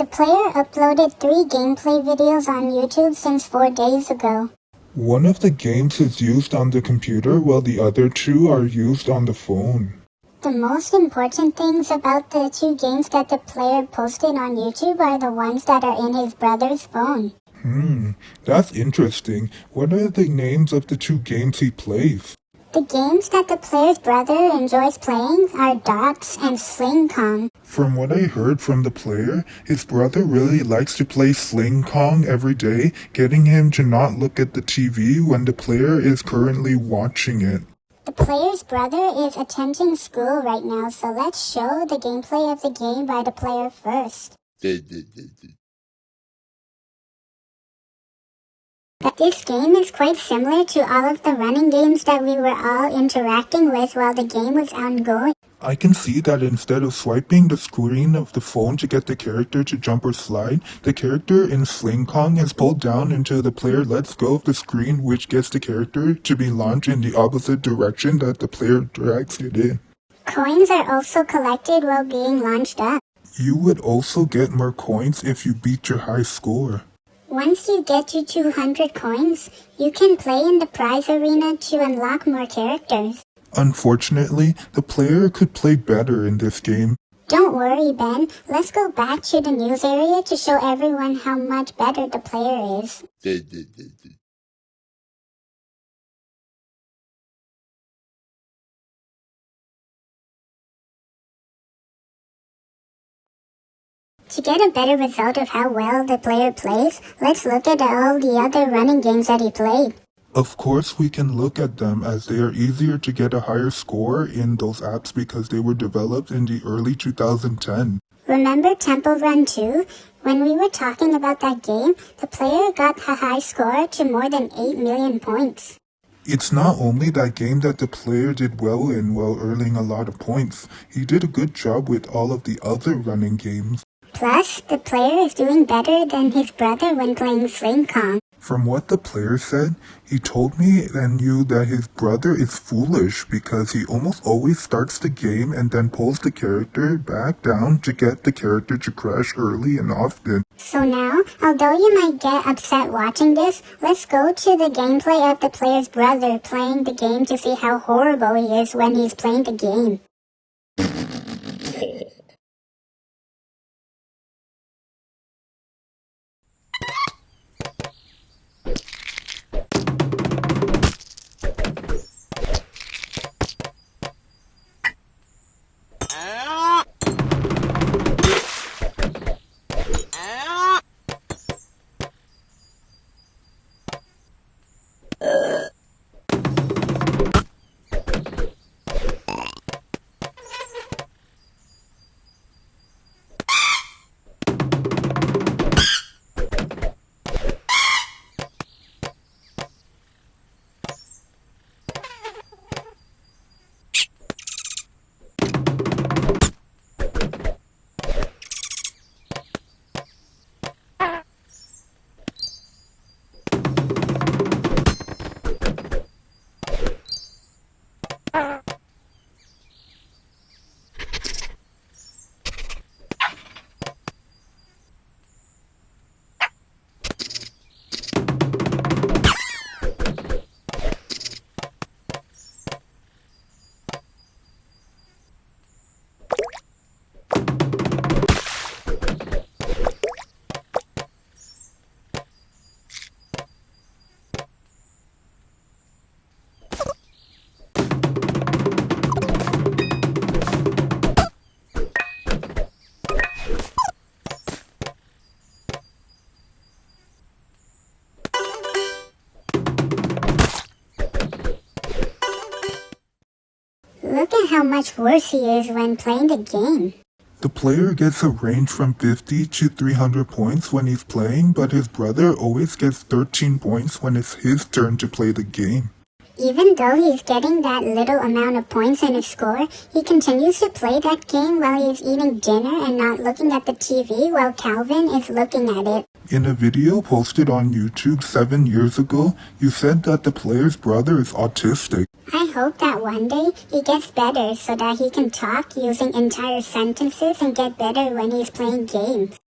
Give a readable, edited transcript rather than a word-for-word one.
The player uploaded 3 gameplay videos on YouTube since 4 days ago. One of the games is used on the computer while the other 2 are used on the phone. The most important things about the 2 games that the player posted on YouTube are the ones that are in his brother's phone. That's interesting. What are the names of the 2 games he plays? The games that the player's brother enjoys playing are Dots and Sling Kong. From what I heard from the player, his brother really likes to play Sling Kong every day, getting him to not look at the TV when the player is currently watching it. The player's brother is attending school right now, so let's show the gameplay of the game by the player first. But this game is quite similar to all of the running games that we were all interacting with while the game was ongoing. I can see that instead of swiping the screen of the phone to get the character to jump or slide, the character in Sling Kong is pulled down until the player lets go of the screen, which gets the character to be launched in the opposite direction that the player drags it in. Coins are also collected while being launched up. You would also get more coins if you beat your high score. Once you get to 200 coins, you can play in the prize arena to unlock more characters. Unfortunately, the player could play better in this game. Don't worry, Ben. Let's go back to the news area to show everyone how much better the player is. To get a better result of how well the player plays, let's look at all the other running games that he played. Of course, we can look at them as they are easier to get a higher score in those apps because they were developed in the early 2010. Remember Temple Run 2? When we were talking about that game, the player got a high score to more than 8 million points. It's not only that game that the player did well in while earning a lot of points. He did a good job with all of the other running games. Plus, the player is doing better than his brother when playing Sling Kong. From what the player said, he told me and you that his brother is foolish because he almost always starts the game and then pulls the character back down to get the character to crash early and often. So now, although you might get upset watching this, let's go to the gameplay of the player's brother playing the game to see how horrible he is when he's playing the game. Look at how much worse he is when playing the game. The player gets a range from 50 to 300 points when he's playing, but his brother always gets 13 points when it's his turn to play the game. Even though he's getting that little amount of points in his score, he continues to play that game while he's eating dinner and not looking at the TV while Calvin is looking at it. In a video posted on YouTube 7 years ago, you said that the player's brother is autistic. I hope that one day he gets better so that he can talk using entire sentences and get better when he's playing games.